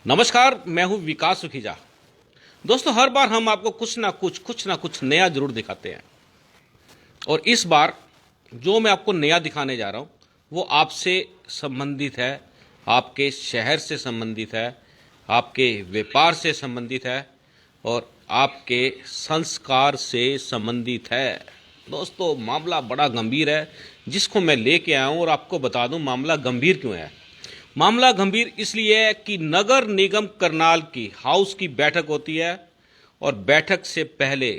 नमस्कार, मैं हूं विकास सुखीजा। दोस्तों, हर बार हम आपको कुछ ना कुछ नया जरूर दिखाते हैं और इस बार जो मैं आपको नया दिखाने जा रहा हूं वो आपसे संबंधित है, आपके शहर से संबंधित है, आपके व्यापार से संबंधित है और आपके संस्कार से संबंधित है। दोस्तों, मामला बड़ा गंभीर है जिसको मैं लेके आया हूं और आपको बता दूं मामला गंभीर क्यों है। मामला गंभीर इसलिए है कि नगर निगम करनाल की हाउस की बैठक होती है और बैठक से पहले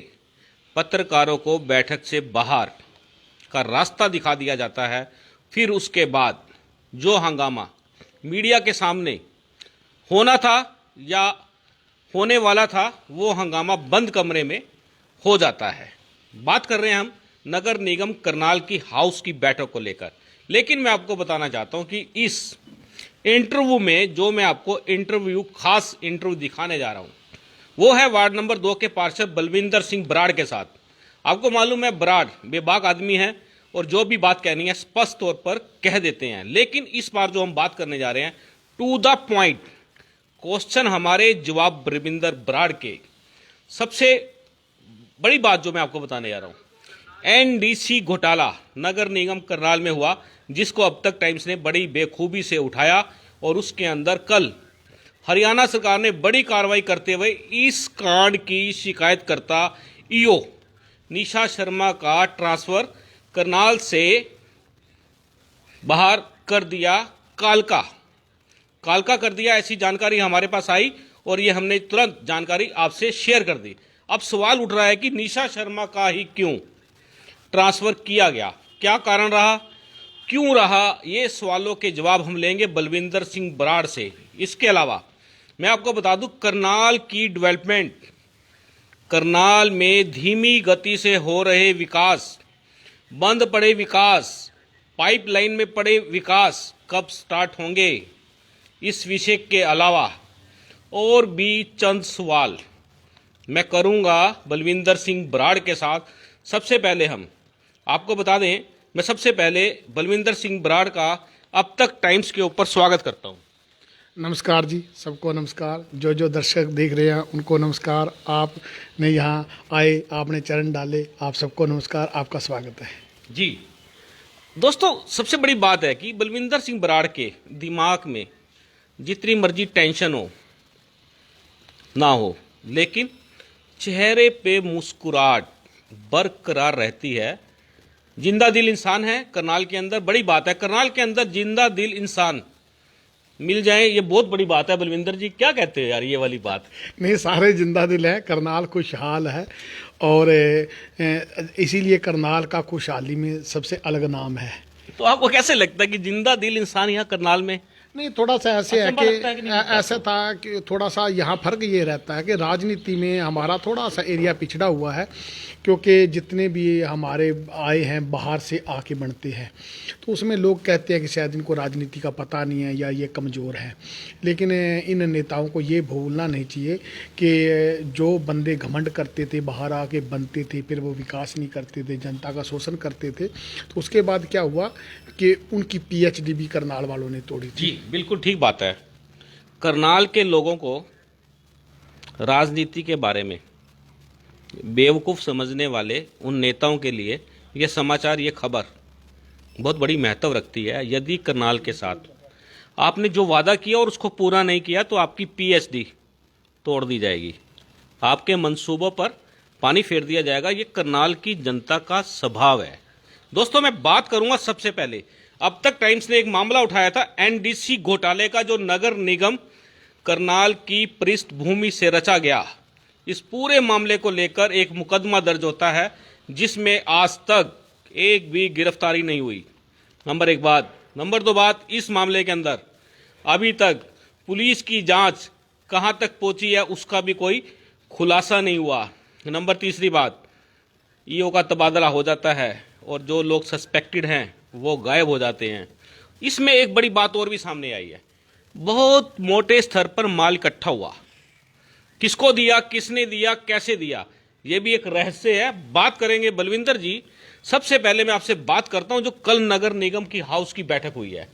पत्रकारों को बैठक से बाहर का रास्ता दिखा दिया जाता है। फिर उसके बाद जो हंगामा मीडिया के सामने होना था या होने वाला था वो हंगामा बंद कमरे में हो जाता है। बात कर रहे हैं हम नगर निगम करनाल की हाउस की बैठक को लेकर। लेकिन मैं आपको बताना चाहता हूं कि इस इंटरव्यू में जो मैं आपको खास इंटरव्यू दिखाने जा रहा हूं वो है वार्ड नंबर 2 के पार्षद बलविंदर सिंह बराड़ के साथ। आपको मालूम है बराड़ बेबाक आदमी है और जो भी बात कहनी है स्पष्ट तौर पर कह देते हैं। लेकिन इस बार जो हम बात करने जा रहे हैं टू द पॉइंट क्वेश्चन हमारे जवाब बलविंदर बराड़ के। सबसे बड़ी बात जो मैं आपको बताने जा रहा हूं एनडीसी घोटाला नगर निगम करनाल में हुआ, जिसको अब तक टाइम्स ने बड़ी बेखूबी से उठाया और उसके अंदर कल हरियाणा सरकार ने बड़ी कार्रवाई करते हुए इस कांड की शिकायतकर्ता ईओ निशा शर्मा का ट्रांसफर करनाल से बाहर कर दिया, कालका कर दिया। ऐसी जानकारी हमारे पास आई और ये हमने तुरंत जानकारी आपसे शेयर कर दी। अब सवाल उठ रहा है कि निशा शर्मा का ही क्यों ट्रांसफर किया गया, क्या कारण रहा, क्यों रहा, ये सवालों के जवाब हम लेंगे बलविंदर सिंह बराड़ से। इसके अलावा मैं आपको बता दूं करनाल की डेवलपमेंट, करनाल में धीमी गति से हो रहे विकास, बंद पड़े विकास, पाइपलाइन में पड़े विकास कब स्टार्ट होंगे, इस विषय के अलावा और भी चंद सवाल मैं करूंगा बलविंदर सिंह बराड़ के साथ। सबसे पहले हम आपको बता दें, मैं सबसे पहले बलविंदर सिंह बराड़ का अब तक टाइम्स के ऊपर स्वागत करता हूं। नमस्कार जी, सबको नमस्कार। जो जो दर्शक देख रहे हैं उनको नमस्कार। आपने यहाँ आए, आपने चरण डाले, आप सबको नमस्कार, आपका स्वागत है जी। दोस्तों, सबसे बड़ी बात है कि बलविंदर सिंह बराड़ के दिमाग में जितनी मर्जी टेंशन हो ना हो, लेकिन चेहरे पे मुस्कुराहट बरकरार रहती है। जिंदा दिल इंसान है करनाल के अंदर, बड़ी बात है। करनाल के अंदर जिंदा दिल इंसान मिल जाए, ये बहुत बड़ी बात है। बलविंदर जी क्या कहते हैं यार ये वाली बात? नहीं, सारे जिंदा दिल हैं, करनाल खुशहाल है और इसीलिए करनाल का खुशहाली में सबसे अलग नाम है। तो आपको कैसे लगता है कि जिंदा दिल इंसान यहाँ करनाल में? नहीं, थोड़ा सा ऐसे है कि नहीं ऐसा था कि थोड़ा सा यहाँ फर्क ये रहता है कि राजनीति में हमारा थोड़ा सा एरिया पिछड़ा हुआ है, क्योंकि जितने भी हमारे आए हैं बाहर से आके बनते हैं तो उसमें लोग कहते हैं कि शायद इनको राजनीति का पता नहीं है या ये कमज़ोर है। लेकिन इन नेताओं को ये भूलना नहीं चाहिए कि जो बंदे घमंड करते थे, बाहर आके बनते थे, फिर वो विकास नहीं करते थे, जनता का शोषण करते थे, तो उसके बाद क्या हुआ कि उनकी पीएचडी भी करनाल वालों ने तोड़ी थी। जी, बिल्कुल ठीक बात है। करनाल के लोगों को राजनीति के बारे में बेवकूफ़ समझने वाले उन नेताओं के लिए यह समाचार, ये खबर बहुत बड़ी महत्व रखती है। यदि करनाल के साथ आपने जो वादा किया और उसको पूरा नहीं किया तो आपकी पीएचडी तोड़ दी जाएगी, आपके मंसूबों पर पानी फेर दिया जाएगा। ये करनाल की जनता का स्वभाव है। दोस्तों, मैं बात करूंगा सबसे पहले, अब तक टाइम्स ने एक मामला उठाया था एनडीसी घोटाले का, जो नगर निगम करनाल की पृष्ठभूमि से रचा गया। इस पूरे मामले को लेकर एक मुकदमा दर्ज होता है जिसमें आज तक एक भी गिरफ्तारी नहीं हुई। नंबर 1 बात। नंबर 2 बात, इस मामले के अंदर अभी तक पुलिस की जांच कहां तक पहुंची है उसका भी कोई खुलासा नहीं हुआ। नंबर 3 बात, ईओ का तबादला हो जाता है और जो लोग सस्पेक्टेड हैं वो गायब हो जाते हैं। इसमें एक बड़ी बात और भी सामने आई है, बहुत मोटे स्तर पर माल इकट्ठा हुआ। किसको दिया, किसने दिया, कैसे दिया, यह भी एक रहस्य है। बात करेंगे बलविंदर जी। सबसे पहले मैं आपसे बात करता हूं जो कल नगर निगम की हाउस की बैठक हुई है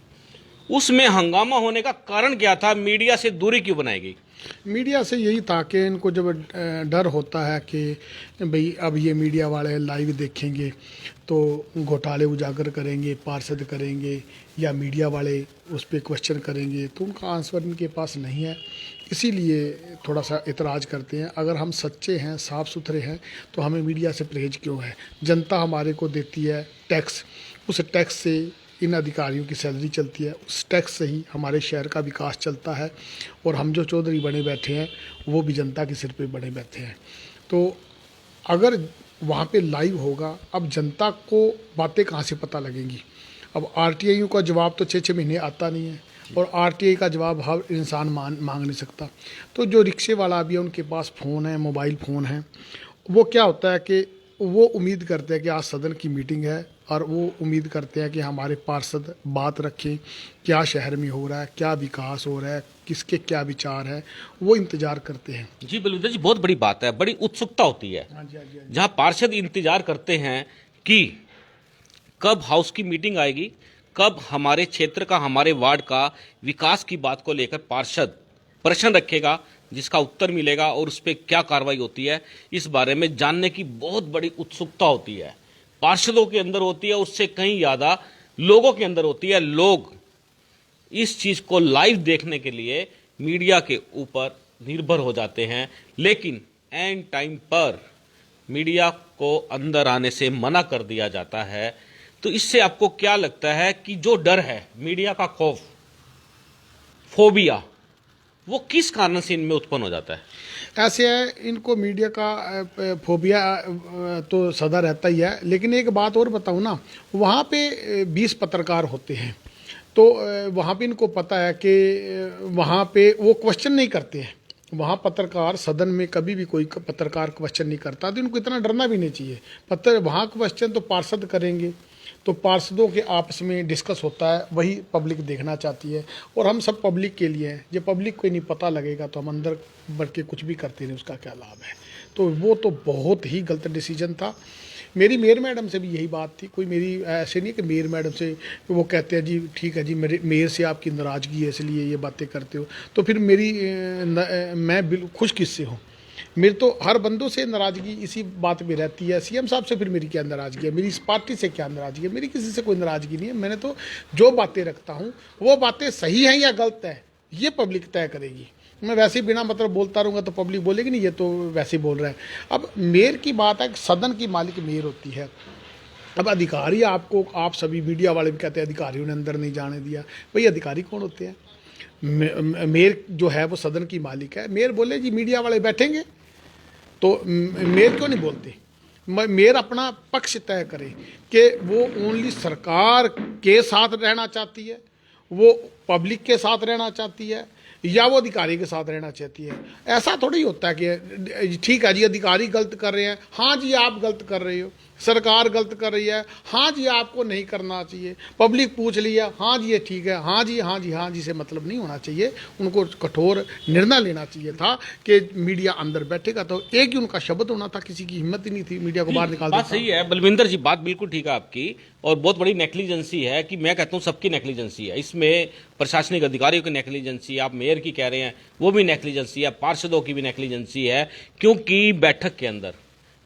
उसमें हंगामा होने का कारण क्या था? मीडिया से दूरी क्यों बनाई गई? मीडिया से यही था कि इनको जब डर होता है कि भाई अब ये मीडिया वाले लाइव देखेंगे तो घोटाले उजागर करेंगे, पार्षद करेंगे या मीडिया वाले उस पर क्वेश्चन करेंगे, तो उनका आंसर इनके पास नहीं है, इसीलिए थोड़ा सा इतराज़ करते हैं। अगर हम सच्चे हैं, साफ़ सुथरे हैं, तो हमें मीडिया से परहेज क्यों है? जनता हमारे को देती है टैक्स, उस टैक्स से इन अधिकारियों की सैलरी चलती है, उस टैक्स से ही हमारे शहर का विकास चलता है, और हम जो चौधरी बने बैठे हैं वो भी जनता के सिर पे बने बैठे हैं। तो अगर वहाँ पे लाइव होगा, अब जनता को बातें कहाँ से पता लगेंगी? अब आरटीआई का जवाब तो 6-6 महीने आता नहीं है, और आरटीआई का जवाब हर इंसान मांग नहीं सकता। तो जो रिक्शे वाला भी है, उनके पास फ़ोन है, मोबाइल फ़ोन है, वो क्या होता है कि वो उम्मीद करते हैं कि आज सदन की मीटिंग है, और वो उम्मीद करते हैं कि हमारे पार्षद बात रखें, क्या शहर में हो रहा है, क्या विकास हो रहा है, किसके क्या विचार है, वो इंतज़ार करते हैं। जी बलविंदर जी, बहुत बड़ी बात है, बड़ी उत्सुकता होती है। हाँ जी, हाँ जी, हाँ जी। जहां पार्षद इंतजार करते हैं कि कब हाउस की मीटिंग आएगी, कब हमारे क्षेत्र का, हमारे वार्ड का विकास की बात को लेकर पार्षद प्रश्न रखेगा, जिसका उत्तर मिलेगा और उस पर क्या कार्रवाई होती है, इस बारे में जानने की बहुत बड़ी उत्सुकता होती है। पार्षदों के अंदर होती है, उससे कहीं ज़्यादा लोगों के अंदर होती है। लोग इस चीज़ को लाइव देखने के लिए मीडिया के ऊपर निर्भर हो जाते हैं, लेकिन एंड टाइम पर मीडिया को अंदर आने से मना कर दिया जाता है। तो इससे आपको क्या लगता है कि जो डर है, मीडिया का खौफ, फोबिया, वो किस कारण से इनमें उत्पन्न हो जाता है? ऐसे है, इनको मीडिया का फोबिया तो सदा रहता ही है, लेकिन एक बात और बताऊं ना, वहाँ पे 20 पत्रकार होते हैं, तो वहाँ पे इनको पता है कि वहाँ पे वो क्वेश्चन नहीं करते हैं। वहाँ पत्रकार, सदन में कभी भी कोई पत्रकार क्वेश्चन नहीं करता, तो इनको इतना डरना भी नहीं चाहिए। वहाँ क्वेश्चन तो पार्षद करेंगे, तो पार्षदों के आपस में डिस्कस होता है, वही पब्लिक देखना चाहती है, और हम सब पब्लिक के लिए हैं। जब पब्लिक को नहीं पता लगेगा तो हम अंदर बढ़ के कुछ भी करते नहीं, उसका क्या लाभ है? तो वो तो बहुत ही गलत डिसीजन था। मेरी मेयर मैडम से भी यही बात थी, कोई मेरी ऐसे नहीं कि मेयर मैडम से वो कहते हैं जी ठीक है जी, मेरे मेयर से आपकी नाराज़गी है इसलिए ये बातें करते हो, तो फिर मेरी मैं बिल्कुल खुश किससे हूँ? मेरी तो हर बंदों से नाराज़गी इसी बात पे रहती है। सीएम साहब से फिर मेरी क्या नाराज़गी है? मेरी इस पार्टी से क्या नाराज़गी है? मेरी किसी से कोई नाराज़गी नहीं है। मैंने तो जो बातें रखता हूँ वो बातें सही हैं या गलत है, ये पब्लिक तय करेगी। मैं वैसे ही बिना मतलब बोलता रहूँगा तो पब्लिक बोलेगी नहीं ये तो वैसे ही बोल रहा है। अब मेयर की बात है, सदन की मालिक मेयर होती है। अब अधिकारी आपको, आप सभी मीडिया वाले भी कहते हैं अधिकारियों ने अंदर नहीं जाने दिया। भाई अधिकारी कौन होते हैं? मेयर जो है वो सदन की मालिक है। मेयर बोले जी मीडिया वाले बैठेंगे, तो मेयर क्यों नहीं बोलते? मेयर अपना पक्ष तय करे कि वो ओनली सरकार के साथ रहना चाहती है, वो पब्लिक के साथ रहना चाहती है, या वो अधिकारी के साथ रहना चाहती है। ऐसा थोड़ी होता है कि ठीक है जी अधिकारी गलत कर रहे हैं, हाँ जी आप गलत कर रहे हो, सरकार गलत कर रही है, हाँ जी आपको नहीं करना चाहिए, पब्लिक पूछ लिया, हाँ जी ये ठीक है, हाँ जी हाँ जी हाँ जी से मतलब नहीं होना चाहिए। उनको कठोर निर्णय लेना चाहिए था कि मीडिया अंदर बैठेगा, तो एक ही उनका शब्द होना था, किसी की हिम्मत ही नहीं थी मीडिया को बाहर निकाल बात सही है बलविंदर जी, बात बिल्कुल ठीक है आपकी, और बहुत बड़ी नेग्लिजेंसी है कि मैं कहता हूं सबकी नेग्लिजेंसी है इसमें। प्रशासनिक अधिकारियों की नेग्लिजेंसी, आप मेयर की कह रहे हैं वो भी नेग्लिजेंसी है, पार्षदों की भी नेग्लिजेंसी है, क्योंकि बैठक के अंदर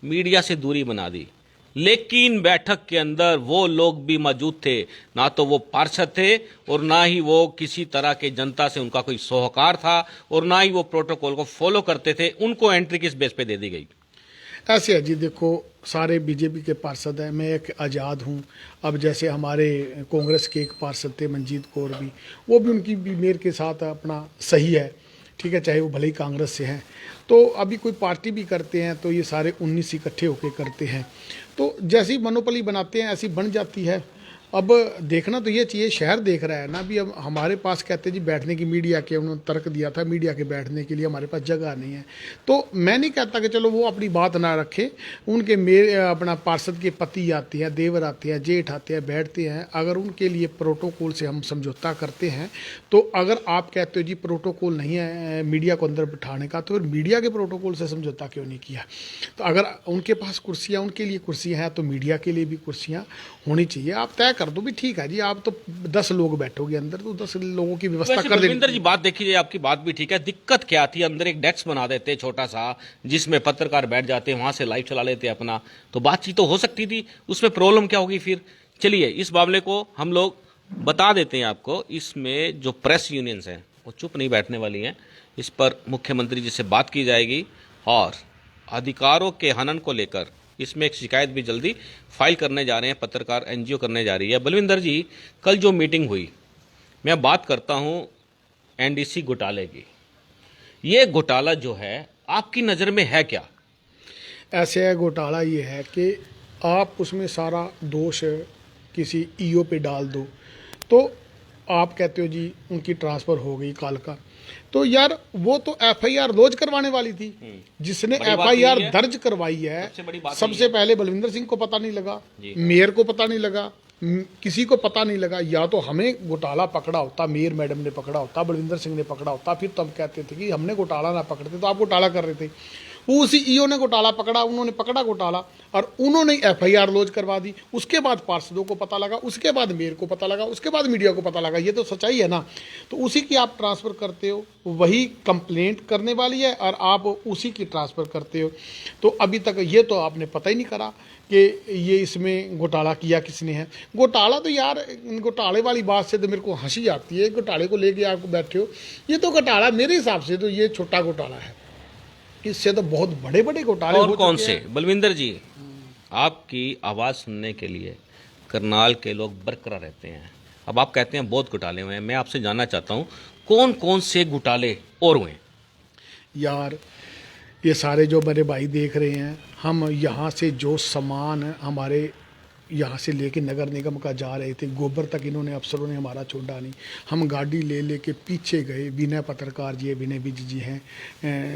मीडिया से दूरी बना दी। लेकिन बैठक के अंदर वो लोग भी मौजूद थे, ना तो वो पार्षद थे और ना ही वो किसी तरह के जनता से उनका कोई सौहार्द था, और ना ही वो प्रोटोकॉल को फॉलो करते थे। उनको एंट्री किस बेस पे दे दी गई? ऐसे है जी, देखो सारे बीजेपी के पार्षद हैं, मैं एक आज़ाद हूँ। अब जैसे हमारे कांग्रेस के एक पार्षद थे मंजीत कौर भी, वो भी उनकी भी मेयर के साथ अपना सही है, ठीक है, चाहे वो भले ही कांग्रेस से हैं। तो अभी कोई पार्टी भी करते हैं तो ये सारे 19 इकट्ठे होकर करते हैं, तो जैसी मनोपली बनाते हैं ऐसी बन जाती है। अब देखना तो ये चाहिए, शहर देख रहा है ना। अभी अब हमारे पास कहते हैं जी बैठने की, मीडिया के उन्होंने तर्क दिया था मीडिया के बैठने के लिए हमारे पास जगह नहीं है। तो मैं नहीं कहता कि चलो वो अपनी बात ना रखें, उनके मेरे अपना पार्षद के पति आते हैं, देवर आते हैं, जेठ आते हैं, बैठते हैं। अगर उनके लिए प्रोटोकॉल से हम समझौता करते हैं, तो अगर आप कहते हो जी प्रोटोकॉल नहीं है मीडिया को अंदर बिठाने का, तो फिर मीडिया के प्रोटोकॉल से समझौता क्यों नहीं किया? तो अगर उनके पास कुर्सियाँ, उनके लिए कुर्सियाँ हैं, तो मीडिया के लिए भी कुर्सियाँ होनी चाहिए। आप तय कर दो भी, ठीक है जी, आप तो 10 लोग बैठोगे अंदर तो 10 लोगों की व्यवस्था वैसे कर देंगे। बलविंदर जी बात देखिए, आपकी बात भी ठीक है, दिक्कत क्या थी, अंदर एक डेस्क बना देते छोटा सा जिसमें पत्रकार बैठ जाते, वहां से लाइव चला लेते अपना, तो बातचीत तो हो सकती थी, उसमें प्रॉब्लम क्या होगी फिर। चलिए इस मामले को हम लोग बता देते हैं आपको। इसमें जो प्रेस यूनियंस हैं वो चुप नहीं बैठने वाली हैं, इस पर मुख्यमंत्री जी से बात की जाएगी और अधिकारों के हनन को लेकर इसमें एक शिकायत भी जल्दी फाइल करने जा रहे हैं, पत्रकार एनजीओ करने जा रही है। बलविंदर जी कल जो मीटिंग हुई, मैं बात करता हूं एनडीसी घोटाले की, ये घोटाला जो है आपकी नज़र में है क्या? ऐसे है, घोटाला ये है कि आप उसमें सारा दोष किसी ईओ पे डाल दो, तो आप कहते हो जी उनकी ट्रांसफ़र हो गई काल का, तो यार वो तो एफआईआर रोज करवाने वाली थी। जिसने बड़ी बात एफआईआर यही है। दर्ज करवाई है, सबसे बड़ी बात सबसे पहले बलविंदर सिंह को पता नहीं लगा, जी। मेयर को पता नहीं लगा, किसी को पता नहीं लगा। या तो हमें घोटाला पकड़ा होता, मेयर मैडम ने पकड़ा होता, बलविंदर सिंह ने पकड़ा होता, फिर तब कहते थे कि हमने घोटाला ना पकड़ते तो आप घोटाला कर रहे थे। वो उसी ईओ ने घोटाला पकड़ा, उन्होंने पकड़ा घोटाला और उन्होंने एफआईआर लॉन्च करवा दी। उसके बाद पार्षदों को पता लगा, उसके बाद मेयर को पता लगा, उसके बाद मीडिया को पता लगा। ये तो सच्चाई है ना। तो उसी की आप ट्रांसफ़र करते हो, वही कंप्लेंट करने वाली है और आप उसी की ट्रांसफ़र करते हो। तो अभी तक ये तो आपने पता ही नहीं करा कि ये इसमें घोटाला किया किसने है। घोटाला तो यार, घोटाले वाली बात से तो मेरे को हंसी आती है। घोटाले को लेके आप बैठे हो, ये तो घोटाला मेरे हिसाब से तो ये छोटा घोटाला है, इससे तो बहुत बड़े बड़े घोटाले और हो कौन चुके से? हैं। बलविंदर जी आपकी आवाज़ सुनने के लिए करनाल के लोग बरकरार रहते हैं। अब आप कहते हैं बहुत घोटाले हुए हैं, मैं आपसे जानना चाहता हूं कौन कौन से घोटाले और हुए हैं? यार ये सारे जो मेरे भाई देख रहे हैं, हम यहाँ से जो सामान हमारे यहाँ से लेके नगर निगम का जा रहे थे, गोबर तक इन्होंने अफसरों ने हमारा छोड़ा नहीं। हम गाड़ी ले लेके पीछे गए, विनय पत्रकार जी है, विनय विज जी हैं,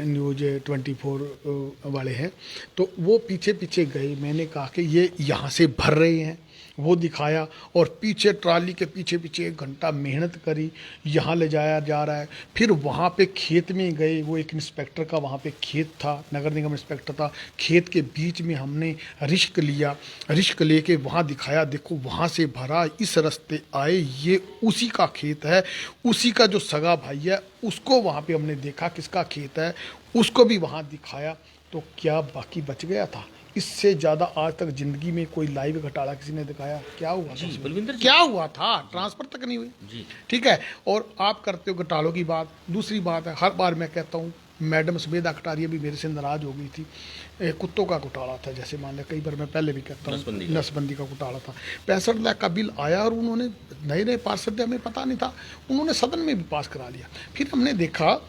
न्यूज़ 24 वाले हैं, तो वो पीछे पीछे गए। मैंने कहा कि ये यहाँ से भर रहे हैं, वो दिखाया और पीछे ट्राली के पीछे पीछे 1 घंटा मेहनत करी, यहाँ ले जाया जा रहा है। फिर वहाँ पे खेत में गए, वो एक इंस्पेक्टर का वहाँ पे खेत था, नगर निगम इंस्पेक्टर था, खेत के बीच में हमने रिस्क लिया, रिस्क लेके वहाँ दिखाया, देखो वहाँ से भरा, इस रास्ते आए, ये उसी का खेत है, उसी का जो सगा भाई है उसको वहाँ पे हमने देखा किसका खेत है, उसको भी वहाँ दिखाया। तो क्या बाकी बच गया था? इससे ज़्यादा आज तक जिंदगी में कोई लाइव घोटाला किसी ने दिखाया? क्या हुआ था उसमें? बलविंदर जी क्या हुआ था? ट्रांसफर तक नहीं हुई। जी ठीक है, और आप करते हो घोटालों की बात। दूसरी बात है, हर बार मैं कहता हूँ, मैडम सुबेदा कटारिया भी मेरे से नाराज़ हो गई थी। कुत्तों का घोटाला था, जैसे मान लिया, कई बार मैं पहले भी कहता हूँ, नसबंदी का घोटाला था। 65 लाख का बिल आया और उन्होंने नए नए पार्षद, हमें पता नहीं था, उन्होंने सदन में भी पास करा लिया। फिर हमने देखा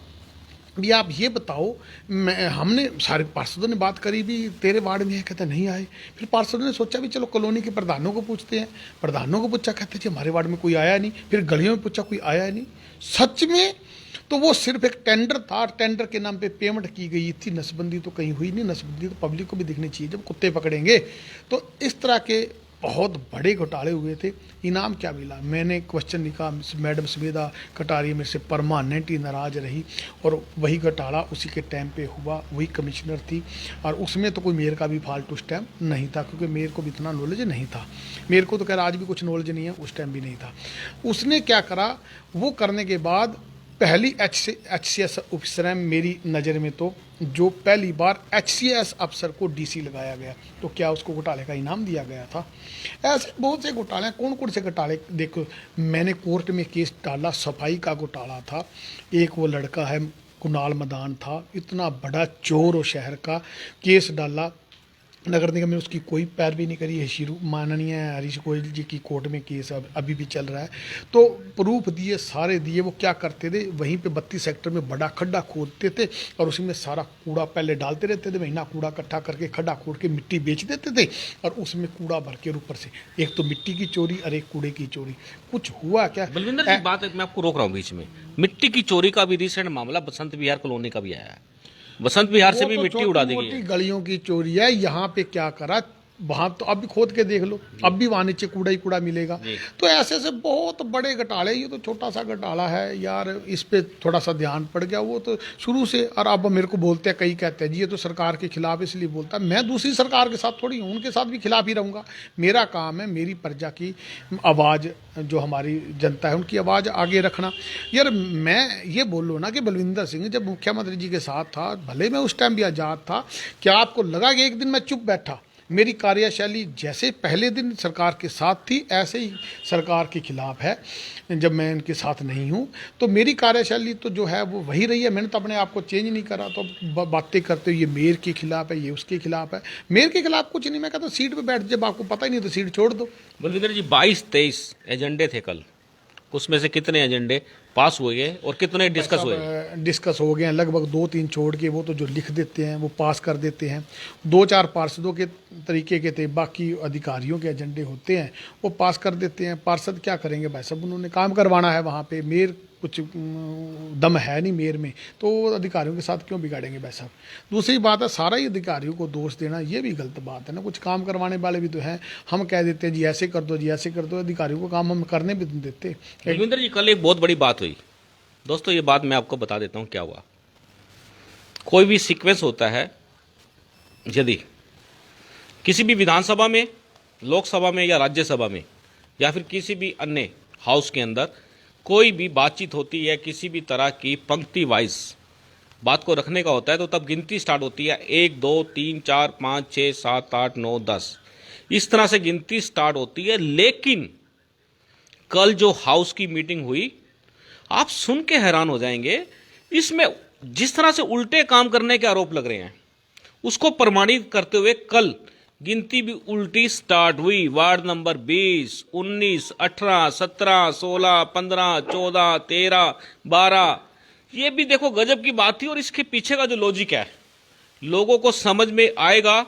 भी आप ये बताओ, हमने सारे पार्षदों ने बात करी भी, तेरे वार्ड में है, कहते नहीं आए। फिर पार्षदों ने सोचा भी चलो कॉलोनी के प्रधानों को पूछते हैं, प्रधानों को पूछा, कहते जी हमारे वार्ड में कोई आया नहीं। फिर गलियों में पूछा, कोई आया नहीं। सच में तो वो सिर्फ एक टेंडर था, टेंडर के नाम पे पेमेंट की गई थी, नसबंदी तो कहीं हुई नहीं। नसबंदी तो पब्लिक को भी दिखनी चाहिए जब कुत्ते पकड़ेंगे। तो इस तरह के बहुत बड़े घोटाले हुए थे। इनाम क्या मिला? मैंने क्वेश्चन लिखा, मैडम सुबेदा कटारिया मेरे से परमानेंट ही नाराज़ रही और वही घोटाला उसी के टाइम पे हुआ, वही कमिश्नर थी। और उसमें तो कोई मेयर का भी फाल्ट उस टाइम नहीं था, क्योंकि मेयर को भी इतना नॉलेज नहीं था। मेयर को तो कह रहा आज भी कुछ नॉलेज नहीं है, उस टाइम भी नहीं था। उसने क्या करा, वो करने के बाद पहली HCS ऑफिसर मेरी नज़र में तो जो पहली बार HCS अफसर को DC लगाया गया, तो क्या उसको घोटाले का इनाम दिया गया था? ऐसे बहुत से घोटाले। कौन कौन से घोटाले देखो, मैंने कोर्ट में केस डाला, सफाई का घोटाला था। एक वो लड़का है कुणाल मदान था, इतना बड़ा चोर और शहर का, केस डाला, नगर निगम ने उसकी कोई पैरवी नहीं करी है। शुरू माननीय हरीश गोयल जी की कोर्ट में केस अभी भी चल रहा है। तो प्रूफ दिए, सारे दिए। वो क्या करते थे, वहीं पे 32 सेक्टर में बड़ा खड्डा खोदते थे और उसी में सारा कूड़ा पहले डालते रहते थे, महीना कूड़ा इकट्ठा करके खड्डा खोद के मिट्टी बेच देते थे और उसमें कूड़ा भर के ऊपर से एक तो मिट्टी की चोरी और एक कूड़े की चोरी। कुछ हुआ क्या? बलविंदर जी बात है, मैं आपको रोक रहा हूँ बीच में। मिट्टी की चोरी का भी रिसेंट मामला बसंत विहार कॉलोनी का भी आया है, बसंत विहार से भी मिट्टी उड़ा दी गई है। गलियों की चोरी है। यहाँ पे क्या करा, वहाँ तो अब भी खोद के देख लो, अब भी वहाँ नीचे कूड़ा ही कूड़ा मिलेगा। तो ऐसे ऐसे बहुत बड़े घोटाले, ये तो छोटा सा घोटाला है यार, इस पे थोड़ा सा ध्यान पड़ गया वो तो शुरू से। और अब मेरे को बोलते हैं, कई कहते हैं जी ये तो सरकार के खिलाफ इसलिए बोलता है। मैं दूसरी सरकार के साथ थोड़ी हूँ, उनके साथ भी खिलाफ ही रहूँगा। मेरा काम है मेरी प्रजा की आवाज़, जो हमारी जनता है उनकी आवाज़ आगे रखना। यार मैं ये बोल लो ना कि बलविंदर सिंह जब मुख्यमंत्री जी के साथ था, भले मैं उस टाइम भी आज़ाद था, क्या आपको लगा कि एक दिन मैं चुप बैठा? मेरी कार्यशैली जैसे पहले दिन सरकार के साथ थी, ऐसे ही सरकार के खिलाफ है जब मैं इनके साथ नहीं हूँ। तो मेरी कार्यशैली तो जो है वो वही रही है, मैंने तो अपने आप को चेंज नहीं करा। तो बातें करते हो ये मेयर के खिलाफ है, ये उसके खिलाफ है। मेयर के खिलाफ कुछ नहीं, मैं कहता सीट पे बैठ, जब आपको पता ही नहीं तो सीट छोड़ दो। बलविंदर जी 22-23 एजेंडे थे कल, उसमें से कितने एजेंडे पास हुए और कितने डिस्कस हुए? डिस्कस हो गए हैं लगभग 2-3 छोड़ के, वो तो जो लिख देते हैं वो पास कर देते हैं। 2-4 पार्षदों के तरीके के थे, बाकी अधिकारियों के एजेंडे होते हैं वो पास कर देते हैं। पार्षद क्या करेंगे भाई साहब, उन्होंने काम करवाना है वहाँ पे। मेयर कुछ दम है नहीं मेयर में, तो अधिकारियों के साथ क्यों बिगाड़ेंगे भाई साहब। दूसरी बात है, सारा ही अधिकारियों को दोष देना ये भी गलत बात है ना। कुछ काम करवाने वाले भी तो हैं, हम कह देते हैं जी ऐसे कर दो, जी ऐसे कर दो, अधिकारियों को काम हम करने भी नहीं देते। बलविंदर जी कल एक बहुत बड़ी बात हुई दोस्तों, ये बात मैं आपको बता देता हूँ क्या हुआ। कोई भी सीक्वेंस होता है, यदि किसी भी विधानसभा में, लोकसभा में या राज्यसभा में या फिर किसी भी अन्य हाउस के अंदर कोई भी बातचीत होती है, किसी भी तरह की पंक्ति वाइज बात को रखने का होता है, तो तब गिनती स्टार्ट होती है 1 2 3 4 5 6 7 8 9 10, इस तरह से गिनती स्टार्ट होती है। लेकिन कल जो हाउस की मीटिंग हुई, आप सुन के हैरान हो जाएंगे। इसमें जिस तरह से उल्टे काम करने के आरोप लग रहे हैं, उसको प्रमाणित करते हुए कल गिनती भी उल्टी स्टार्ट हुई। वार्ड नंबर 20, 19, 18, 17, 16, 15, 14, 13, 12, ये भी देखो गजब की बात थी। और इसके पीछे का जो लॉजिक है, लोगों को समझ में आएगा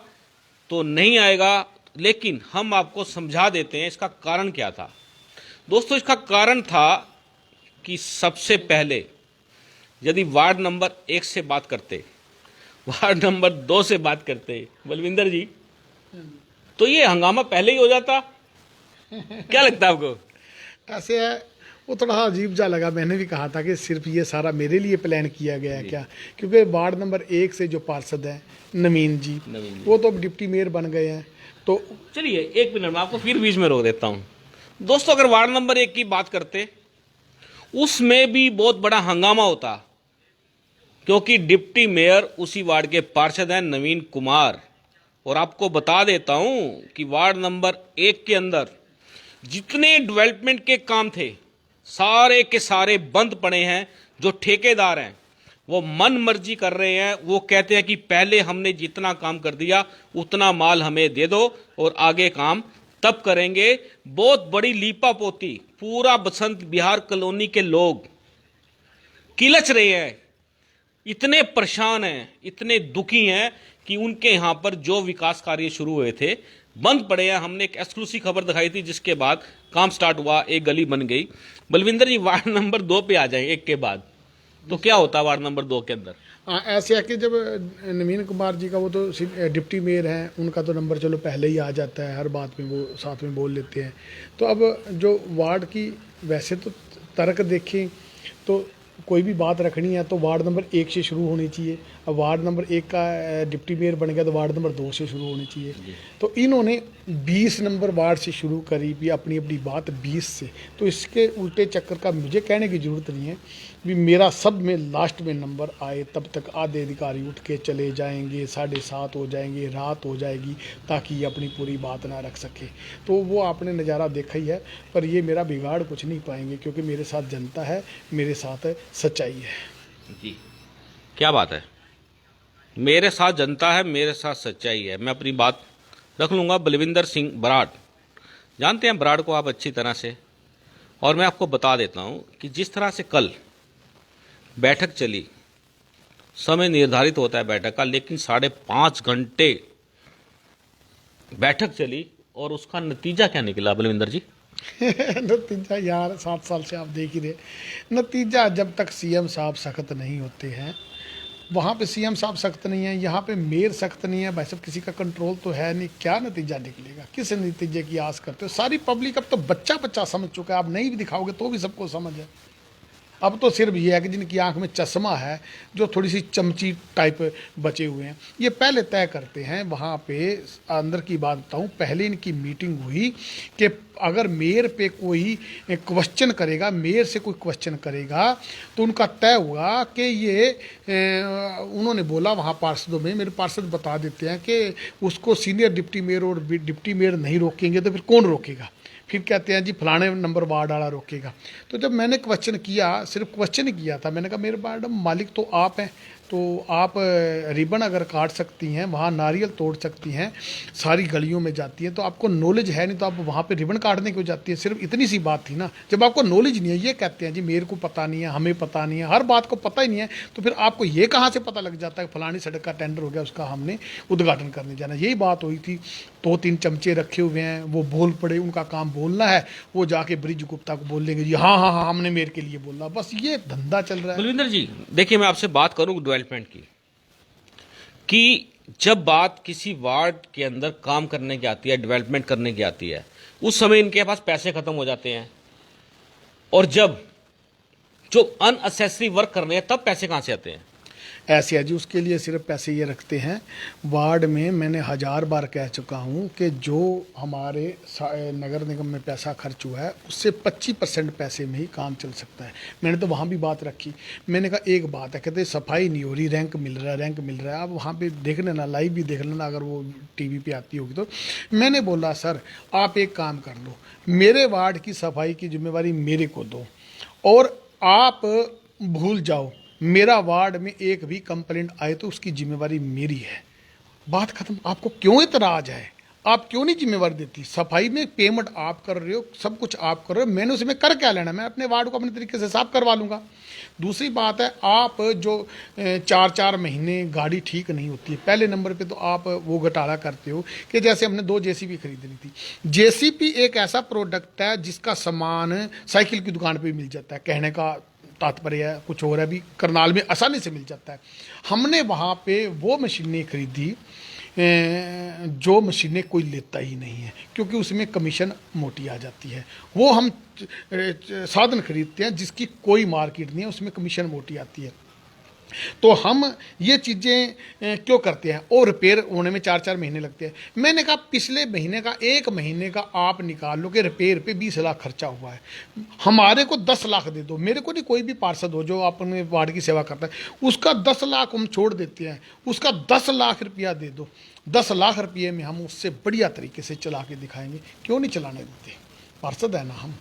तो नहीं आएगा, लेकिन हम आपको समझा देते हैं इसका कारण क्या था। दोस्तों, इसका कारण था कि सबसे पहले यदि वार्ड नंबर 1 से बात करते, वार्ड नंबर 2 से बात करते बलविंदर जी, तो ये हंगामा पहले ही हो जाता। क्या लगता है आपको? ऐसे है, वो थोड़ा सा अजीब सा लगा। मैंने भी कहा था कि सिर्फ ये सारा मेरे लिए प्लान किया गया है क्या, क्योंकि वार्ड नंबर 1 से जो पार्षद हैं नवीन जी, वो तो अब डिप्टी मेयर बन गए हैं। तो चलिए 1 मिनट में आपको फिर बीच में रोक देता हूं। दोस्तों, अगर वार्ड नंबर 1 की बात करते, उसमें भी बहुत बड़ा हंगामा होता, क्योंकि डिप्टी मेयर उसी वार्ड के पार्षद हैं नवीन कुमार। और आपको बता देता हूं कि वार्ड नंबर 1 के अंदर जितने डेवलपमेंट के काम थे, सारे के सारे बंद पड़े हैं। जो ठेकेदार हैं वो मन मर्जी कर रहे हैं। वो कहते हैं कि पहले हमने जितना काम कर दिया उतना माल हमें दे दो और आगे काम तब करेंगे। बहुत बड़ी लीपा पोती, पूरा बसंत बिहार कॉलोनी के लोग किलच रहे हैं, इतने परेशान हैं, इतने दुखी हैं कि उनके यहां पर जो विकास कार्य शुरू हुए थे बंद पड़े हैं। हमने एक एक्सक्लूसिव खबर दिखाई थी, जिसके बाद काम स्टार्ट हुआ, एक गली बन गई। बलविंदर जी वार्ड नंबर 2 पे आ जाएं एक के बाद, तो क्या होता वार्ड नंबर 2 के अंदर? ऐसे है कि जब नवीन कुमार जी का, वो तो डिप्टी मेयर हैं, उनका तो नंबर चलो पहले ही आ जाता है, हर बात में वो साथ में बोल लेते हैं। तो अब जो वार्ड की वैसे तो तर्क देखें तो कोई भी बात रखनी है तो वार्ड नंबर 1 से शुरू होनी चाहिए। अब वार्ड नंबर 1 का डिप्टी मेयर बन गया तो वार्ड नंबर 2 से शुरू होनी चाहिए। तो इन्होंने 20 नंबर वार्ड से शुरू करी भी अपनी अपनी बात 20 से। तो इसके उल्टे चक्कर का मुझे कहने की ज़रूरत नहीं है भी मेरा सब में लास्ट में नंबर आए, तब तक आधे अधिकारी उठ के चले जाएंगे, 7:30 हो जाएंगे, रात हो जाएगी, ताकि ये अपनी पूरी बात ना रख सके। तो वो आपने नज़ारा देखा ही है। पर ये मेरा बिगाड़ कुछ नहीं पाएंगे, क्योंकि मेरे साथ जनता है, मेरे साथ सच्चाई है। जी, क्या बात है, मेरे साथ जनता है, मेरे साथ सच्चाई है। मैं अपनी बात रख लूँगा। बलविंदर सिंह बराड़, जानते हैं बराड़ को आप अच्छी तरह से, और मैं आपको बता देता हूँ कि जिस तरह से कल बैठक चली, समय निर्धारित होता है बैठक का, लेकिन 5.5 घंटे बैठक चली और उसका नतीजा क्या निकला बलविंदर जी? नतीजा यार 7 साल से आप देख ही रहे, नतीजा जब तक सीएम साहब सख्त नहीं होते हैं वहाँ पे सीएम साहब सख्त नहीं है, यहाँ पे मेयर सख्त नहीं है, भाई साहब किसी का कंट्रोल तो है नहीं, क्या नतीजा निकलेगा? किस नतीजे की आस करते हो? सारी पब्लिक अब तो बच्चा बच्चा समझ चुका है, आप नहीं भी दिखाओगे तो भी सबको समझ है। अब तो सिर्फ ये है कि जिनकी आंख में चश्मा है, जो थोड़ी सी चमची टाइप बचे हुए हैं, ये पहले तय करते हैं। वहाँ पे अंदर की बात बताऊँ, पहले इनकी मीटिंग हुई कि अगर मेयर पे कोई क्वेश्चन करेगा, मेयर से कोई क्वेश्चन करेगा, तो उनका तय हुआ कि ये उन्होंने बोला वहाँ पार्षदों में, मेरे पार्षद बता देते हैं कि उसको सीनियर डिप्टी मेयर और डिप्टी मेयर नहीं रोकेंगे तो फिर कौन रोकेगा? फिर कहते हैं जी फलाने नंबर वार्ड वाला रोकेगा। तो जब मैंने क्वेश्चन किया, सिर्फ क्वेश्चन ही किया था, मैंने कहा मेरे मैडम मालिक तो आप हैं, तो आप रिबन अगर काट सकती हैं, वहाँ नारियल तोड़ सकती हैं, सारी गलियों में जाती हैं, तो आपको नॉलेज है नहीं तो आप वहाँ पे रिबन काटने क्यों जाती है? सिर्फ इतनी सी बात थी ना। जब आपको नॉलेज नहीं है, ये कहते हैं जी मेरे को पता नहीं है, हमें पता नहीं है, हर बात को पता ही नहीं है, तो फिर आपको ये कहाँ से पता लग जाता है फलानी सड़क का टेंडर हो गया, उसका हमने उद्घाटन करने जाना? यही बात हुई थी। 2-3 चमचे रखे हुए हैं, वो बोल पड़े, उनका काम बोलना है, वो जाके ब्रिज गुप्ता को बोल देंगे जी हाँ हाँ हाँ हमने मेयर के लिए बोला। बस ये धंधा चल रहा है। बलविंदर जी देखिए, मैं आपसे बात करूं डेवलपमेंट की, कि जब बात किसी वार्ड के अंदर काम करने की आती है, डेवलपमेंट करने की आती है, उस समय इनके पास पैसे खत्म हो जाते हैं, और जब जो अनअसेसरी वर्क करने हैं तब पैसे कहां से आते हैं? ऐसे है जी, उसके लिए सिर्फ पैसे ये रखते हैं। वार्ड में मैंने 1000 बार कह चुका हूँ कि जो हमारे नगर निगम में पैसा खर्च हुआ है उससे 25% पैसे में ही काम चल सकता है। मैंने तो वहाँ भी बात रखी। मैंने कहा एक बात है, कहते सफाई नहीं हो रही, रैंक मिल रहा है, रैंक मिल रहा है। आप वहाँ पे देख लेना, लाइव भी देख लेना अगर वो टीवी पे आती होगी तो। मैंने बोला सर आप एक काम कर लो, मेरे वार्ड की सफाई की जिम्मेवारी मेरे को दो, और आप भूल जाओ मेरा वार्ड में एक भी कंप्लेंट आए तो उसकी जिम्मेवारी मेरी है। बात खत्म। आपको क्यों इतराज है? आप क्यों नहीं जिम्मेवारी देती? सफाई में पेमेंट आप कर रहे हो, सब कुछ आप कर रहे हो, मैंने उसमें कर क्या लेना? मैं अपने वार्ड को अपने तरीके से साफ करवा लूँगा। दूसरी बात है, आप जो 4-4 महीने गाड़ी ठीक नहीं होती है, पहले नंबर पे तो आप वो घोटाला करते हो कि जैसे हमने 2 जेसीबी खरीदनी थी। जेसीबी एक ऐसा प्रोडक्ट है जिसका सामान साइकिल की दुकान पर मिल जाता है, कहने का तात्पर्य है कुछ और है, भी करनाल में आसानी से मिल जाता है। हमने वहाँ पे वो मशीनें खरीदी जो मशीनें कोई लेता ही नहीं है, क्योंकि उसमें कमीशन मोटी आ जाती है। वो हम साधन खरीदते हैं जिसकी कोई मार्केट नहीं है, उसमें कमीशन मोटी आती है। तो हम ये चीज़ें क्यों करते हैं? और रिपेयर होने में 4-4 महीने लगते हैं। मैंने कहा पिछले महीने का 1 महीने का आप निकाल लो कि रिपेयर पे 20 लाख खर्चा हुआ है, हमारे को 10 लाख दे दो। मेरे को नहीं, कोई भी पार्षद हो जो अपने वार्ड की सेवा करता है उसका 10 लाख हम छोड़ देते हैं, उसका 10 लाख रुपया दे दो। 10 लाख रुपये में हम उससे बढ़िया तरीके से चला के दिखाएंगे। क्यों नहीं चलाने देते? पार्षद है ना हम,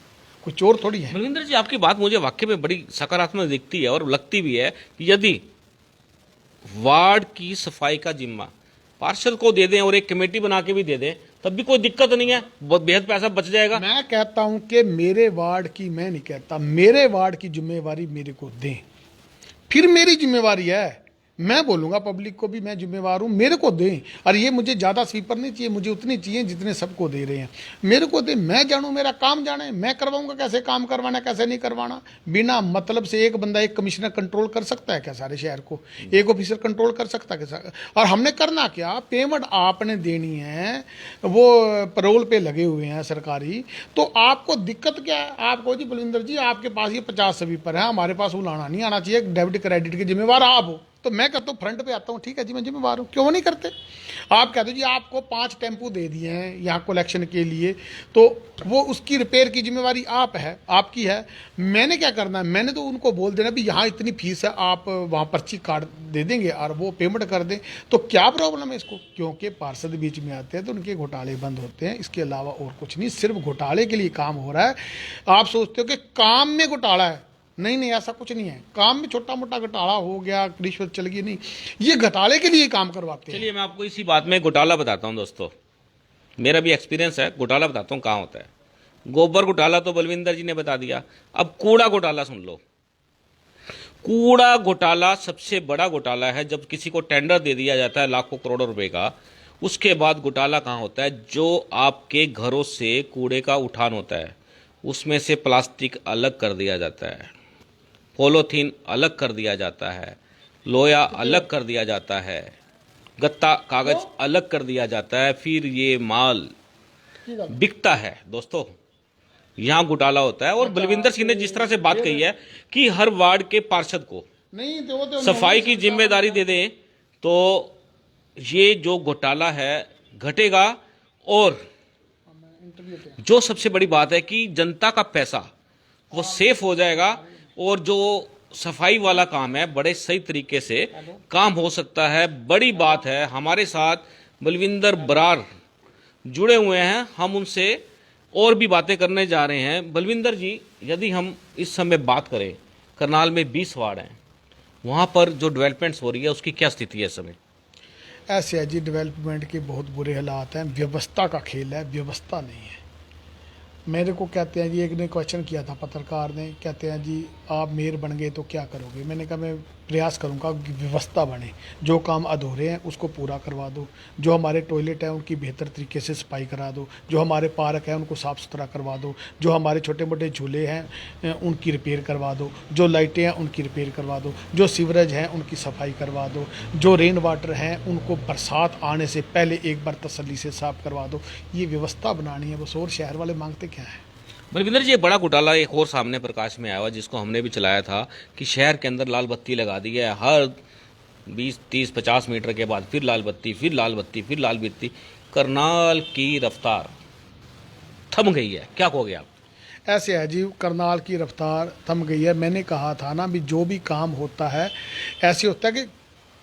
कोई चोर थोड़ी है। बलविंदर जी आपकी बात मुझे वाकई में बड़ी सकारात्मक दिखती है और लगती भी है कि यदि वार्ड की सफाई का जिम्मा पार्षद को दे दें और एक कमेटी बना के भी दे दें तब भी कोई दिक्कत नहीं है, बहुत बेहद पैसा बच जाएगा। मैं कहता हूं कि मेरे वार्ड की, मैं नहीं कहता, मेरे वार्ड की जिम्मेवारी मेरे को दें, फिर मेरी जिम्मेवारी है। मैं बोलूँगा पब्लिक को भी मैं जिम्मेवार हूँ, मेरे को दें। और ये मुझे ज़्यादा स्वीपर नहीं चाहिए, मुझे उतनी चाहिए जितने सबको दे रहे हैं। मेरे को दें, मैं जानूँ, मेरा काम जाने, मैं करवाऊँगा कैसे काम करवाना कैसे नहीं करवाना। बिना मतलब से एक बंदा, एक कमिश्नर कंट्रोल कर सकता है क्या सारे शहर को? एक ऑफिसर कंट्रोल कर सकता है क्या? और हमने करना क्या? पेमेंट आपने देनी है, वो पैरोल पे लगे हुए हैं सरकारी, तो आपको दिक्कत क्या है? आपको जी बलविंदर जी आपके पास ये 50 स्वीपर है, हमारे पास उलाना नहीं आना चाहिए, डेबिट क्रेडिट के जिम्मेवार आप हो। तो मैं कहता हूँ फ्रंट पे आता हूँ, ठीक है जी मैं जिम्मेवार हूँ। क्यों नहीं करते? आप कहते हो जी आपको 5 टेम्पू दे दिए हैं यहाँ कलेक्शन के लिए, तो वो उसकी रिपेयर की जिम्मेवारी आप है, आपकी है। मैंने क्या करना है? मैंने तो उनको बोल देना भी यहाँ इतनी फीस है, आप वहाँ पर्ची कार्ड दे देंगे और वो पेमेंट कर दें। तो क्या प्रॉब्लम है इसको? क्योंकि पार्षद बीच में आते हैं तो उनके घोटाले बंद होते हैं, इसके अलावा और कुछ नहीं। सिर्फ घोटाले के लिए काम हो रहा है। आप सोचते हो कि काम में घोटाला है, नहीं नहीं, ऐसा कुछ नहीं है। काम में छोटा मोटा घोटाला हो गया, रिश्वत चल गई, नहीं, ये घोटाले के लिए काम करवाते हैं। चलिए मैं आपको इसी बात में घोटाला बताता हूं दोस्तों, मेरा भी एक्सपीरियंस है, घोटाला बताता हूं कहाँ होता है। गोबर घोटाला तो बलविंदर जी ने बता दिया, अब कूड़ा घोटाला सुन लो। कूड़ा घोटाला सबसे बड़ा घोटाला है। जब किसी को टेंडर दे दिया जाता है लाखों करोड़ों रुपए का, उसके बाद घोटाला कहाँ होता है? जो आपके घरों से कूड़े का उठान होता है उसमें से प्लास्टिक अलग कर दिया जाता है, पॉलीथीन अलग कर दिया जाता है, लोया अलग कर दिया जाता है, गत्ता कागज अलग कर दिया जाता है, फिर ये माल बिकता है। दोस्तों यहाँ घोटाला होता है। और बलविंदर सिंह ने जिस तरह से बात कही है कि हर वार्ड के पार्षद को नहीं तो वो तो सफाई की जिम्मेदारी दे दें, तो ये जो घोटाला है घटेगा। और जो सबसे बड़ी बात है कि जनता का पैसा वो सेफ हो जाएगा और जो सफाई वाला काम है बड़े सही तरीके से काम हो सकता है। बड़ी बात है, हमारे साथ बलविंदर बरार जुड़े हुए हैं, हम उनसे और भी बातें करने जा रहे हैं। बलविंदर जी, यदि हम इस समय बात करें, करनाल में 20 वार्ड हैं, वहाँ पर जो डेवलपमेंट्स हो रही है उसकी क्या स्थिति है इस समय? ऐसे है जी, डेवलपमेंट के बहुत बुरे हालात हैं, व्यवस्था का खेल है, व्यवस्था नहीं है। मेरे को कहते हैं जी, एक ने क्वेश्चन किया था पत्रकार ने, कहते हैं जी आप मेयर बन गए तो क्या करोगे। मैंने कहा मैं प्रयास करूंगा कि व्यवस्था बने, जो काम अधूरे हैं उसको पूरा करवा दो, जो हमारे टॉयलेट हैं उनकी बेहतर तरीके से सफाई करा दो, जो हमारे पार्क हैं उनको साफ़ सुथरा करवा दो, जो हमारे छोटे मोटे झूले हैं उनकी रिपेयर करवा दो, जो लाइटें हैं उनकी रिपेयर करवा दो, जो सीवरेज हैं उनकी सफाई करवा दो, जो रेन वाटर हैं उनको बरसात आने से पहले एक बार तसल्ली से साफ करवा दो। ये व्यवस्था बनानी है बस, और शहर वाले मांगते क्या है। बलविंदर जी, ये बड़ा घोटाला एक और सामने प्रकाश में आया हुआ जिसको हमने भी चलाया था कि शहर के अंदर लाल बत्ती लगा दी है, हर 20, 30, 50 मीटर के बाद फिर लाल बत्ती, फिर लाल बत्ती, फिर लाल बत्ती। करनाल की रफ्तार थम गई है, क्या कहोगे आप? ऐसे है जी, करनाल की रफ्तार थम गई है। मैंने कहा था ना भी, जो भी काम होता है ऐसे होता है कि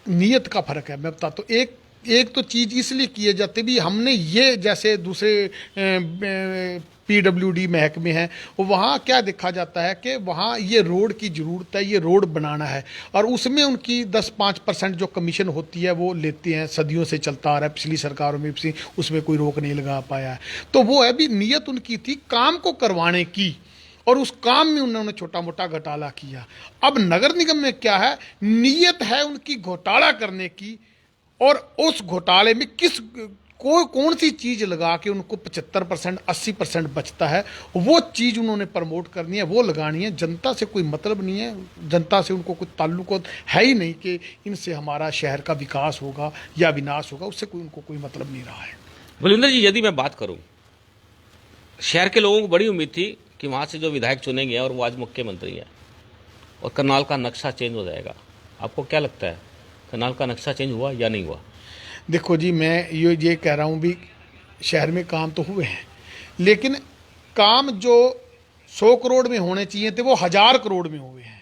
नीयत का फ़र्क है। मैं बता तो एक तो चीज़ इसलिए किए जाते भी, हमने ये जैसे दूसरे PWD महकमे हैं, वहाँ क्या देखा जाता है कि वहाँ ये रोड की ज़रूरत है, ये रोड बनाना है, और उसमें उनकी 10-5% जो कमीशन होती है वो लेते हैं। सदियों से चलता आ रहा है, पिछली सरकारों में भी उसमें कोई रोक नहीं लगा पाया है। तो वो है भी, नीयत उनकी थी काम को करवाने की, और उस काम में उन्होंने छोटा मोटा घोटाला किया। अब नगर निगम में क्या है, नीयत है उनकी घोटाला करने की, और उस घोटाले में कौन सी चीज़ लगा के उनको 75%, 80% बचता है, वो चीज़ उन्होंने प्रमोट करनी है, वो लगानी है। जनता से कोई मतलब नहीं है, जनता से उनको कोई ताल्लुक है ही नहीं कि इनसे हमारा शहर का विकास होगा या विनाश होगा, उससे उनको कोई मतलब नहीं रहा है। बलविंदर जी, यदि मैं बात करूं, शहर के लोगों को बड़ी उम्मीद थी कि वहाँ से जो विधायक चुनेंगे और वो आज मुख्यमंत्री है और करनाल का नक्शा चेंज हो जाएगा। आपको क्या लगता है, करनाल का नक्शा चेंज हुआ या नहीं हुआ? देखो जी, मैं ये कह रहा हूँ भी, शहर में काम तो हुए हैं, लेकिन काम जो 100 करोड़ में होने चाहिए थे वो 1000 करोड़ में हुए हैं।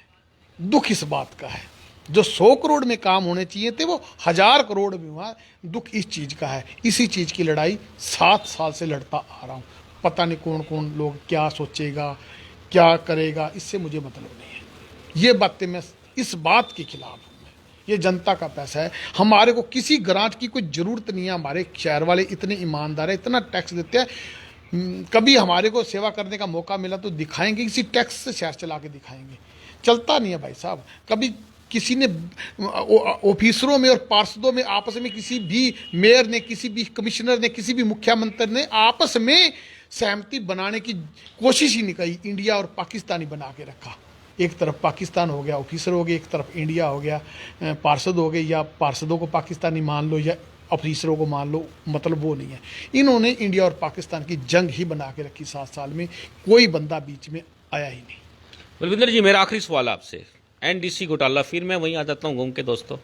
दुख इस बात का है, जो 100 करोड़ में काम होने चाहिए थे वो 1000 करोड़ में हुआ। दुख इस चीज़ का है। इसी चीज़ की लड़ाई 7 साल से लड़ता आ रहा हूँ। पता नहीं कौन कौन लोग क्या सोचेगा, क्या करेगा, इससे मुझे मतलब नहीं है। ये बातें, मैं इस बात के खिलाफ हूँ। ये जनता का पैसा है, हमारे को किसी ग्रांट की कोई ज़रूरत नहीं है। हमारे शहर वाले इतने ईमानदार है, इतना टैक्स देते हैं। कभी हमारे को सेवा करने का मौका मिला तो दिखाएंगे, किसी टैक्स से शहर चला के दिखाएंगे। चलता नहीं है भाई साहब। कभी किसी ने ऑफिसरों में और पार्षदों में आपस में, किसी भी मेयर ने, किसी भी कमिश्नर ने, किसी भी मुख्यमंत्री ने आपस में सहमति बनाने की कोशिश ही नहीं की। इंडिया और पाकिस्तानी बना के रखा। एक तरफ पाकिस्तान हो गया, ऑफिसर हो गए, एक तरफ इंडिया हो गया, पार्षद हो गए, या पार्षदों को पाकिस्तानी मान लो या ऑफिसरों को मान लो, मतलब वो नहीं है। इन्होंने इंडिया और पाकिस्तान की जंग ही बना के रखी। 7 साल में कोई बंदा बीच में आया ही नहीं। बलविंदर जी, मेरा आखिरी सवाल आपसे, NDC घोटाला, फिर मैं वहीं आ जाता हूँ घूम के दोस्तों,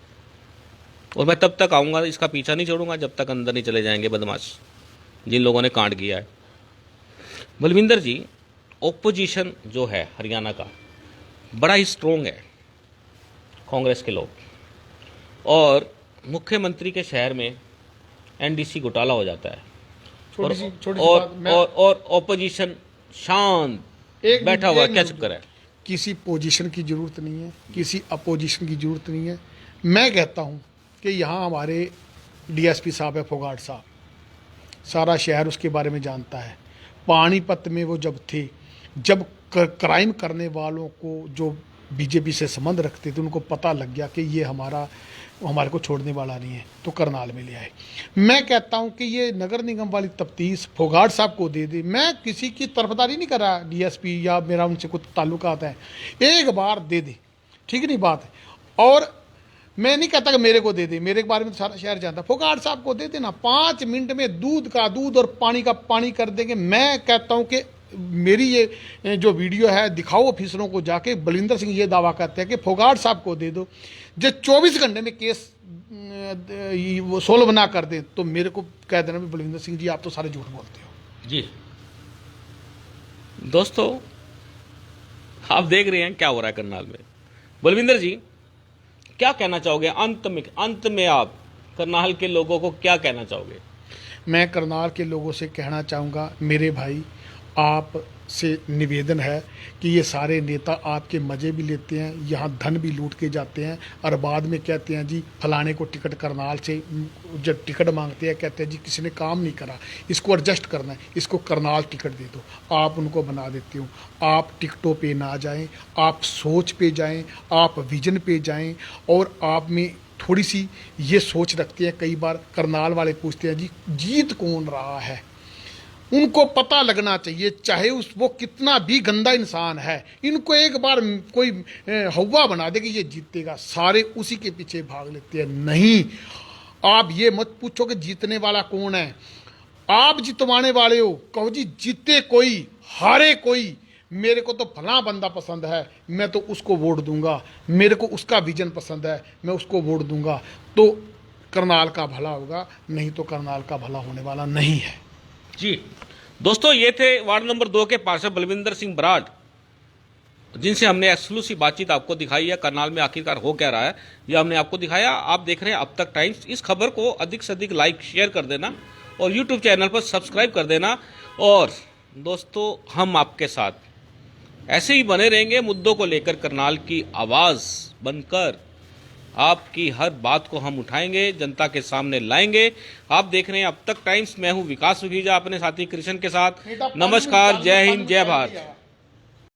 और मैं तब तक आऊँगा, इसका पीछा नहीं छोड़ूंगा जब तक अंदर नहीं चले जाएंगे बदमाश जिन लोगों ने कांड किया है। बलविंदर जी, ओपोजिशन जो है हरियाणा का बड़ा ही स्ट्रोंग है, कांग्रेस के लोग, और मुख्यमंत्री के शहर में NDC घोटाला हो जाता है, और ओपोजिशन शांत बैठा हुआ, क्या चक्कर है? किसी पोजीशन की जरूरत नहीं है, किसी अपोजिशन की जरूरत नहीं है। मैं कहता हूं कि यहाँ हमारे DSP साहब है, फोगाट साहब, सारा शहर उसके बारे में जानता है। पानीपत में वो जब थे, जब क्राइम करने वालों को जो बीजेपी से संबंध रखते थे, उनको पता लग गया कि ये हमारे को छोड़ने वाला नहीं है, तो करनाल में ले आए। मैं कहता हूं कि ये नगर निगम वाली तफ्तीश फोगाट साहब को दे दे। मैं किसी की तरफदारी नहीं कर रहा, DSP या मेरा उनसे कुछ ताल्लुकात है, एक बार दे दे, ठीक नहीं बात है। और मैं नहीं कहता कि मेरे को दे दे, मेरे बारे में तो सारा शहर जानता, फोगाट साहब को दे देना, 5 मिनट में दूध का दूध और पानी का पानी कर देंगे। मैं कहता हूं कि मेरी ये जो वीडियो है दिखाओ ऑफिसरों को जाके, बलविंदर सिंह ये दावा करते हैं कि फोगाट साहब को दे दो, जो 24 घंटे में केस वो सोल्व ना कर दे, तो मेरे को कह देना भी बलविंदर सिंह जी आप तो सारे झूठ बोलते हो। जी दोस्तों, आप देख रहे हैं क्या हो रहा है करनाल में। बलविंदर जी, क्या कहना चाहोगे अंत में आप करनाल के लोगों को क्या कहना चाहोगे? मैं करनाल के लोगों से कहना चाहूँगा, मेरे भाई आप से निवेदन है कि ये सारे नेता आपके मज़े भी लेते हैं, यहाँ धन भी लूट के जाते हैं, और बाद में कहते हैं जी फलाने को टिकट करनाल से, जब टिकट मांगते हैं कहते हैं जी किसी ने काम नहीं करा, इसको एडजस्ट करना है, इसको करनाल टिकट दे दो। आप उनको बना देते हो। आप टिकटों पे ना जाएं, आप सोच पे जाएं, आप विजन पे जाएं, और आप में थोड़ी सी ये सोच रखते हैं। कई बार करनाल वाले पूछते हैं जी जीत कौन रहा है, उनको पता लगना चाहिए, चाहे वो कितना भी गंदा इंसान है, इनको एक बार कोई हवा बना दे कि ये जीतेगा, सारे उसी के पीछे भाग लेते हैं। नहीं, आप ये मत पूछो कि जीतने वाला कौन है, आप जितवाने वाले हो। कहो जी जीते कोई हारे कोई, मेरे को तो फला बंदा पसंद है, मैं तो उसको वोट दूंगा, मेरे को उसका विजन पसंद है, मैं उसको वोट दूंगा, तो करनाल का भला होगा, नहीं तो करनाल का भला होने वाला नहीं है। जी दोस्तों, ये थे वार्ड नंबर 2 के पार्षद बलविंदर सिंह बराड़, जिनसे हमने एक्सक्लूसिव बातचीत आपको दिखाई है। करनाल में आखिरकार हो क्या रहा है ये हमने आपको दिखाया। आप देख रहे हैं अब तक टाइम्स। इस खबर को अधिक से अधिक लाइक शेयर कर देना और यूट्यूब चैनल पर सब्सक्राइब कर देना। और दोस्तों, हम आपके साथ ऐसे ही बने रहेंगे, मुद्दों को लेकर करनाल की आवाज़ बनकर आपकी हर बात को हम उठाएंगे, जनता के सामने लाएंगे। आप देख रहे हैं अब तक टाइम्स। मैं हूं विकास सुखीजा अपने साथी कृष्ण के साथ। नमस्कार, जय हिंद, जय भारत।